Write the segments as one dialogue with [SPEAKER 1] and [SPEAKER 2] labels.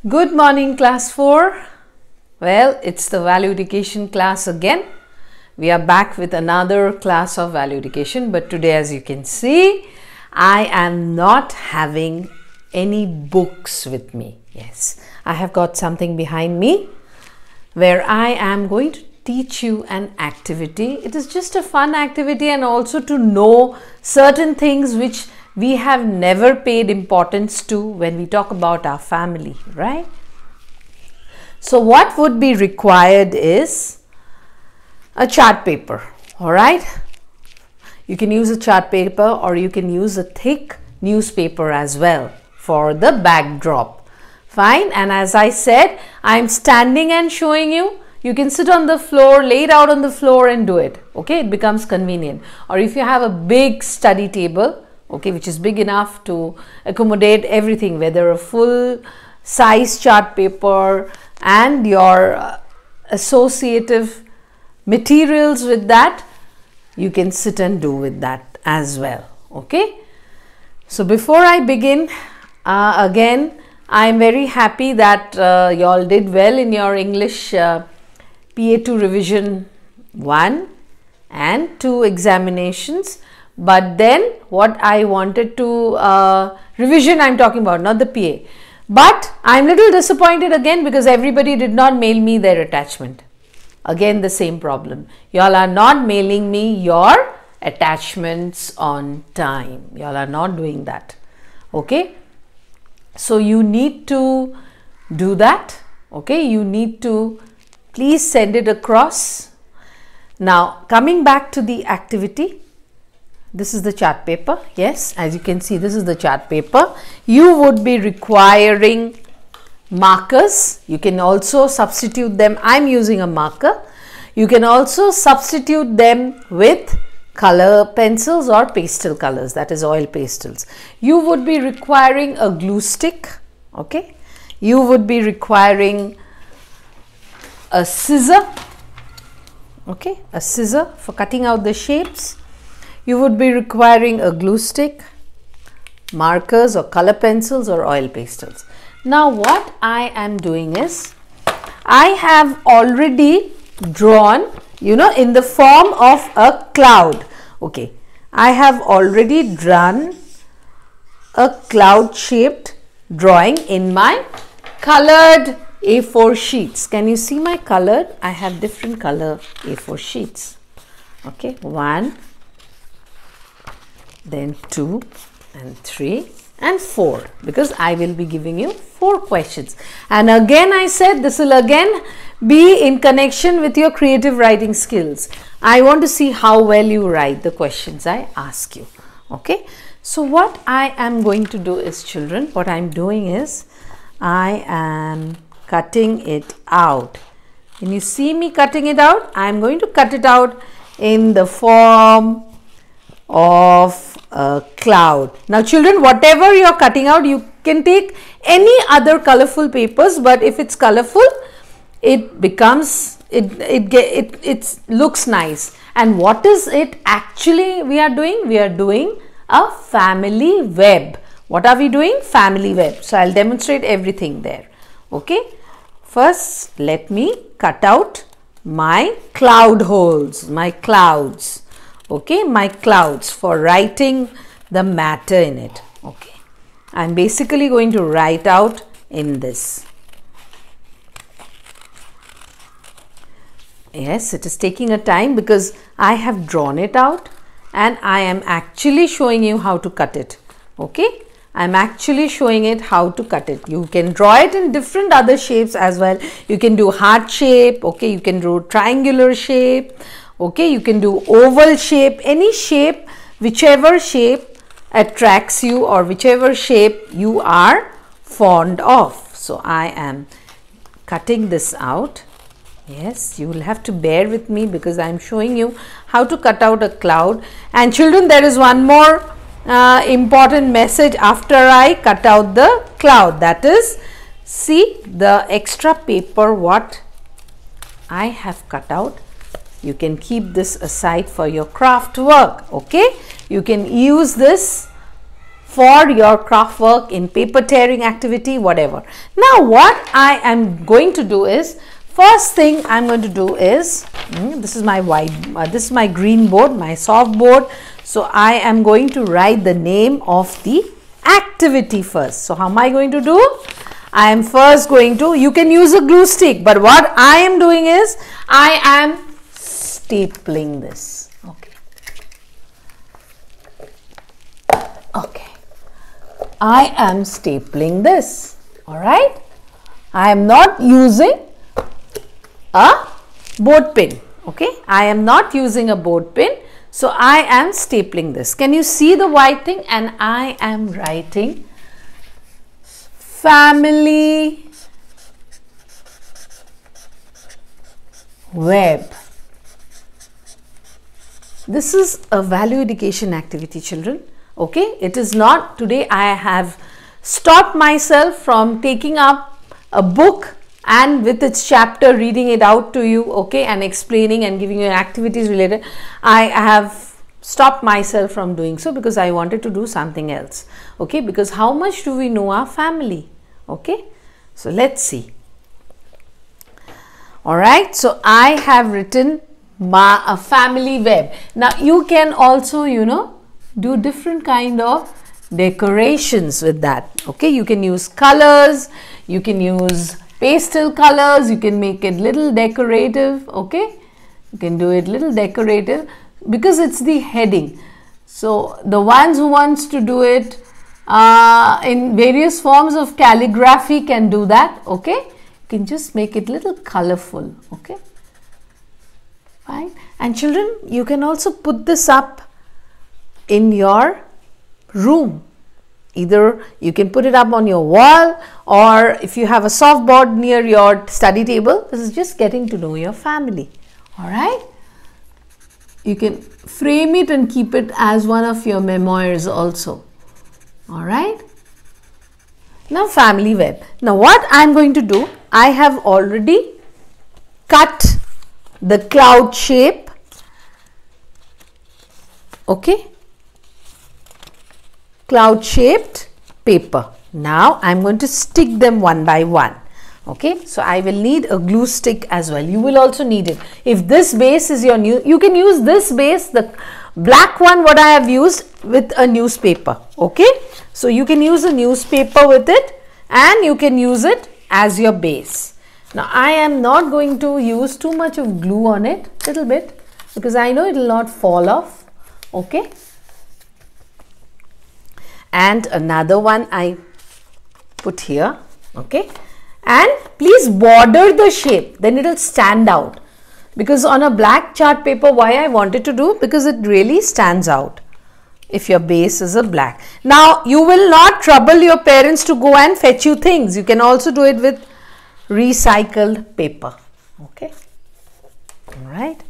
[SPEAKER 1] Good morning, class 4. Well, it's the value education class again. We are back with another class of value education, but today, as you can see, I am not having any books with me. Yes, I have got something behind me where I am going to teach you an activity. It is just a fun activity and also to know certain things which we have never paid importance to when we talk about our family, right? So what would be required is a chart paper, all right? You can use a chart paper or you can use a thick newspaper as well for the backdrop. Fine, and as I said, I'm standing and showing you. You can sit on the floor, lay it out on the floor and do it, okay? It becomes convenient. Or if you have a big study table, okay, which is big enough to accommodate everything, whether a full size chart paper and your associative materials with that, you can sit and do with that as well, okay? So before I begin, again, I am very happy that you all did well in your English PA2 revision 1 and 2 examinations. But then what I wanted to revision I'm talking about, not the PA. But I'm little disappointed again because everybody did not mail me their attachment. Again the same problem. Y'all are not mailing me your attachments on time. Y'all are not doing that. Okay. So you need to do that. Okay. You need to please send it across. Now coming back to the activity. This is the chart paper. Yes, as you can see, this is the chart paper. You would be requiring markers. You can also substitute them. I'm using a marker. You can also substitute them with color pencils or pastel colors, that is oil pastels. You would be requiring a glue stick. Okay. You would be requiring a scissor. Okay, a scissor for cutting out the shapes. You would be requiring a glue stick, markers or color pencils or oil pastels. Now what I am doing is, I have already drawn, in the form of a cloud. Okay, I have already drawn a cloud shaped drawing in my colored A4 sheets. Can you see my colored? I have different color A4 sheets. Okay, 1, then 2 and 3 and 4, because I will be giving you 4 questions. And again I said this will again be in connection with your creative writing skills. I want to see how well you write the questions I ask you. Okay. So what I am going to do is, children, what I am doing is I am cutting it out. Can you see me cutting it out? I am going to cut it out in the form of a cloud. Now children, whatever you are cutting out, you can take any other colorful papers, but if it's colorful, it becomes, it looks nice. And what is it actually we are doing? We are doing a family web. What are we doing? Family web. So I'll demonstrate everything there. Okay. First, let me cut out my cloud holes, my clouds. Okay, my clouds for writing the matter in it. Okay, I'm basically going to write out in this. Yes, it is taking a time because I have drawn it out and I am actually showing you how to cut it. Okay, I'm actually showing it how to cut it. You can draw it in different other shapes as well. You can do heart shape. Okay, you can do triangular shape. Okay, you can do oval shape, any shape, whichever shape attracts you or whichever shape you are fond of. So I am cutting this out. Yes, you will have to bear with me because I am showing you how to cut out a cloud. And children, there is one more important message after I cut out the cloud. That is, see the extra paper what I have cut out. You can keep this aside for your craft work. Okay, you can use this for your craft work, in paper tearing activity, whatever. Now what I am going to do is, first thing I'm going to do is, this is my this is my green board, my soft board. So I am going to write the name of the activity first. So how am I going to do? I am first going to, you can use a glue stick, but what I am doing is, I am stapling this. Okay. Okay. I am stapling this. Alright. I am not using a board pin. Okay. I am not using a board pin. So I am stapling this. Can you see the white thing? And I am writing family web. This is a value education activity, children. Okay, it is not, today I have stopped myself from taking up a book and with its chapter reading it out to you, okay, and explaining and giving you activities related. I have stopped myself from doing so because I wanted to do something else, okay, because how much do we know our family, okay. So let's see. Alright, so I have written a family web. Now you can also, you know, do different kind of decorations with that, okay. You can use colors, you can use pastel colors, you can make it little decorative, okay. You can do it little decorative because it's the heading. So the ones who wants to do it in various forms of calligraphy can do that, okay. You can just make it little colorful, okay. Fine. And children, you can also put this up in your room. Either you can put it up on your wall, or if you have a soft board near your study table. This is just getting to know your family. Alright. You can frame it and keep it as one of your memoirs also. Alright. Now family web. Now what I am going to do, I have already cut the cloud shape, okay, cloud shaped paper. Now I am going to stick them one by one, okay. So I will need a glue stick as well. You will also need it. If this base is your new, you can use this base, the black one what I have used, with a newspaper, okay. So you can use a newspaper with it and you can use it as your base. Now I am not going to use too much of glue on it, little bit, because I know it will not fall off, okay. And another one I put here, okay. And please border the shape, then it will stand out, because on a black chart paper, why I wanted to do, because it really stands out if your base is a black. Now you will not trouble your parents to go and fetch you things. You can also do it with recycled paper, okay. All right.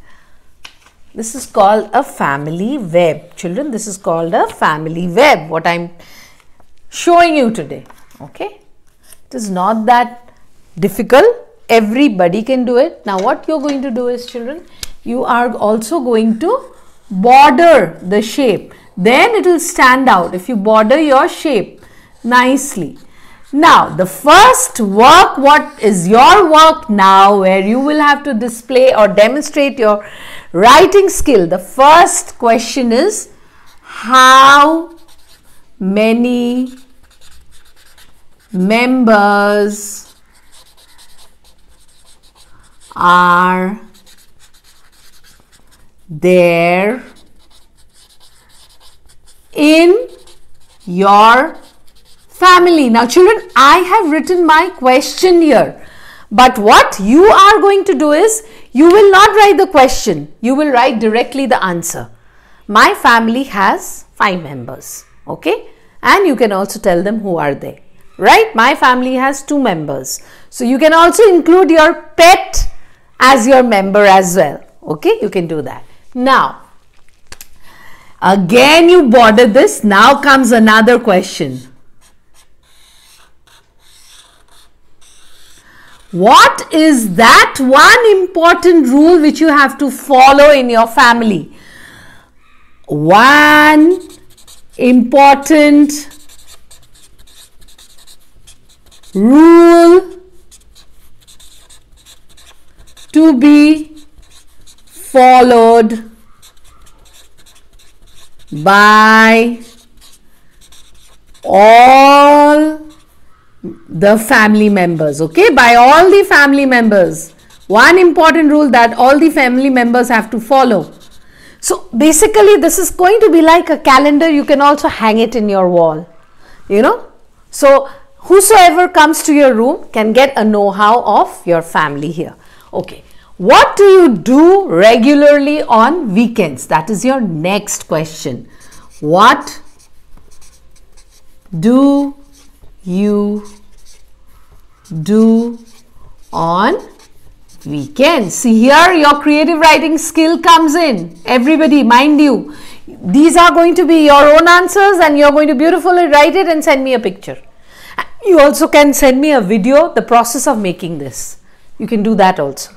[SPEAKER 1] This is called a family web, children. This is called a family web, what I'm showing you today, okay. It is not that difficult. Everybody can do it. Now what you're going to do is, children, you are also going to border the shape. Then it will stand out if you border your shape nicely. Now the first work, what is your work now, where you will have to display or demonstrate your writing skill. The first question is, how many members are there in your family? Now children, I have written my question here, but what you are going to do is, you will not write the question, you will write directly the answer. My family has 5 members, okay, and you can also tell them who are they, right? My family has 2 members. So you can also include your pet as your member as well, okay, you can do that. Now again you border this. Now comes another question. What is that one important rule which you have to follow in your family? One important rule to be followed by all the family members. Okay, by all the family members. One important rule that all the family members have to follow. So basically this is going to be like a calendar. You can also hang it in your wall, you know. So whosoever comes to your room can get a know-how of your family here. Okay, what do you do regularly on weekends? That is your next question. What do you do on weekends? See, here your creative writing skill comes in. Everybody, mind you, these are going to be your own answers and you're going to beautifully write it and send me a picture. You also can send me a video, the process of making this. You can do that also.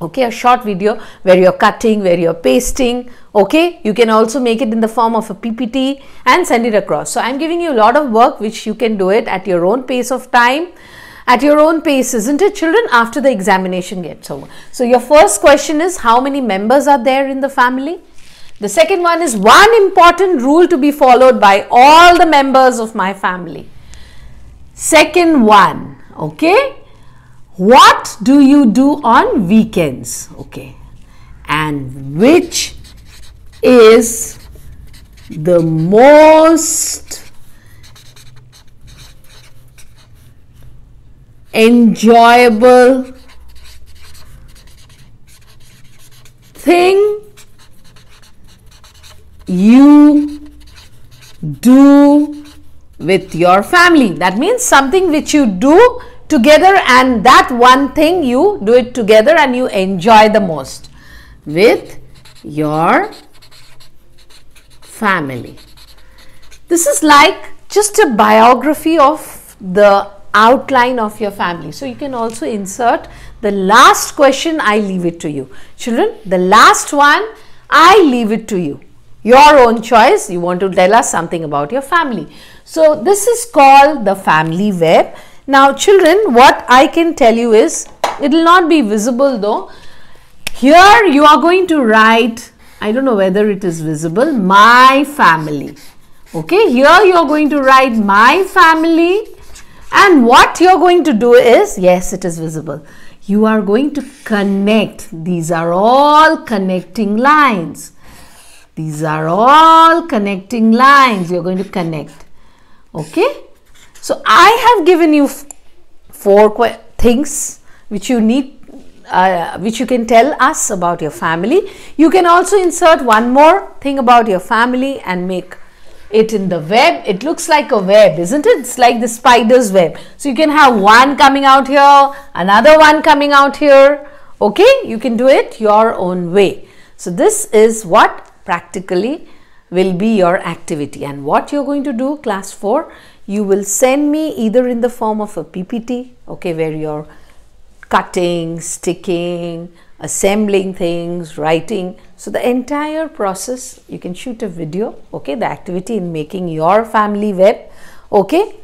[SPEAKER 1] Okay, a short video where you're cutting, where you're pasting. Okay, you can also make it in the form of a PPT and send it across. So I'm giving you a lot of work which you can do it at your own pace of time, at your own pace, isn't it, children, after the examination gets over. So your first question is, how many members are there in the family? The second one is, one important rule to be followed by all the members of my family. Second one, okay, what do you do on weekends? Okay, and which is the most enjoyable thing you do with your family? That means something which you do together, and that one thing you do it together and you enjoy the most with your family. This is like just a biography of the outline of your family. So you can also insert the last question. I leave it to you, children. The last one, I leave it to you. Your own choice. You want to tell us something about your family. So this is called the family web. Now children, what I can tell you is, it will not be visible though. Here you are going to write, I don't know whether it is visible, my family. Okay, here you are going to write my family, and what you are going to do is, yes, it is visible. You are going to connect. These are all connecting lines. These are all connecting lines. You are going to connect. Okay. So I have given you four things which you need, which you can tell us about your family. You can also insert one more thing about your family and make it in the web. It looks like a web, isn't it? It's like the spider's web. So you can have one coming out here, another one coming out here. Okay, you can do it your own way. So this is what practically will be your activity, and what you're going to do, class 4, you will send me either in the form of a PPT, okay, where you're cutting, sticking, assembling things, writing. So the entire process, you can shoot a video, okay, the activity in making your family web, okay,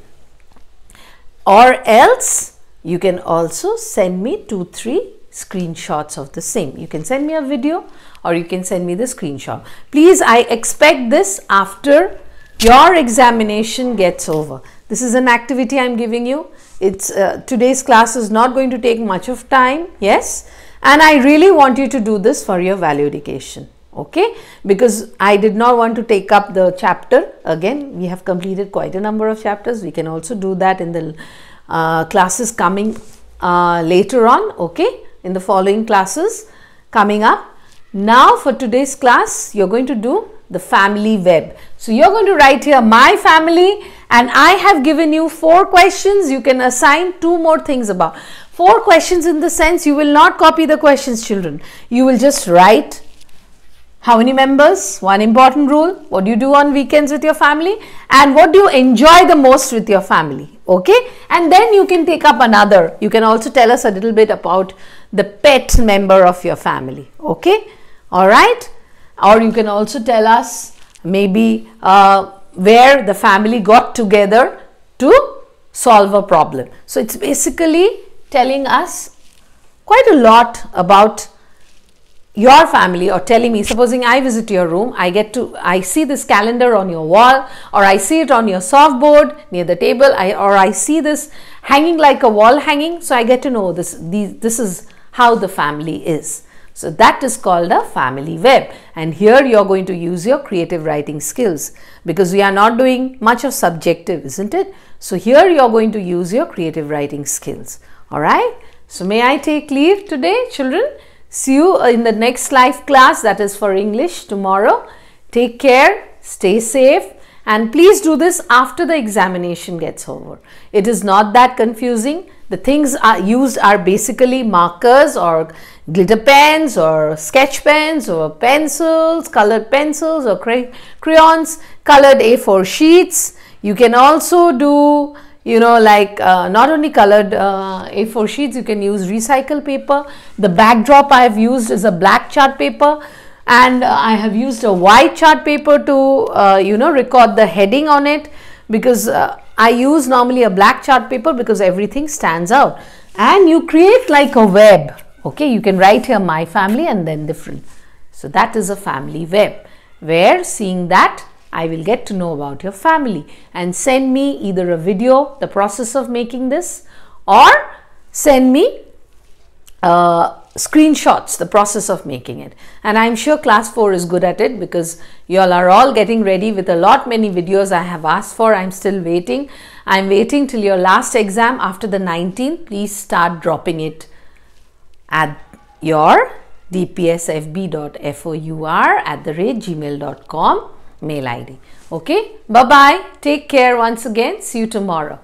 [SPEAKER 1] or else you can also send me 2-3 screenshots of the same. You can send me a video or you can send me the screenshot. Please, I expect this after your examination gets over. This is an activity I'm giving you. It's today's class is not going to take much of time, yes, and I really want you to do this for your value education, okay, because I did not want to take up the chapter again. We have completed quite a number of chapters. We can also do that in the classes coming later on, okay, in the following classes coming up. Now for today's class, you're going to do the family web. So you're going to write here my family, and I have given you 4 questions. You can assign 2 more things about 4 questions, in the sense you will not copy the questions, children. You will just write how many members, one important rule, what do you do on weekends with your family, and what do you enjoy the most with your family, okay, and then you can take up another. You can also tell us a little bit about the pet member of your family, okay, all right. Or you can also tell us maybe where the family got together to solve a problem. So it's basically telling us quite a lot about your family, or telling me, supposing I visit your room, I see this calendar on your wall, or I see it on your softboard near the table, or I see this hanging like a wall hanging. So I get to know this is how the family is. So that is called a family web. And here you are going to use your creative writing skills, because we are not doing much of subjective, isn't it? So here you are going to use your creative writing skills. All right. So may I take leave today, children? See you in the next live class, that is for English, tomorrow. Take care, stay safe, and please do this after the examination gets over. It is not that confusing. The things used are basically markers or glitter pens or sketch pens or pencils, colored pencils or crayons, colored A4 sheets. You can also do, you know, like not only colored A4 sheets, you can use recycled paper. The backdrop I have used is a black chart paper, and I have used a white chart paper to you know, record the heading on it, because I use normally a black chart paper because everything stands out. And you create like a web. Okay, you can write here my family and then different. So that is a family web, where seeing that I will get to know about your family, and send me either a video, the process of making this, or send me screenshots, the process of making it. And I'm sure class 4 is good at it, because you all are all getting ready with many videos I have asked for. I'm still waiting. I'm waiting till your last exam after the 19th. Please start dropping it at your dpsfb.four@gmail.com mail ID. Okay, bye bye, take care once again, see you tomorrow.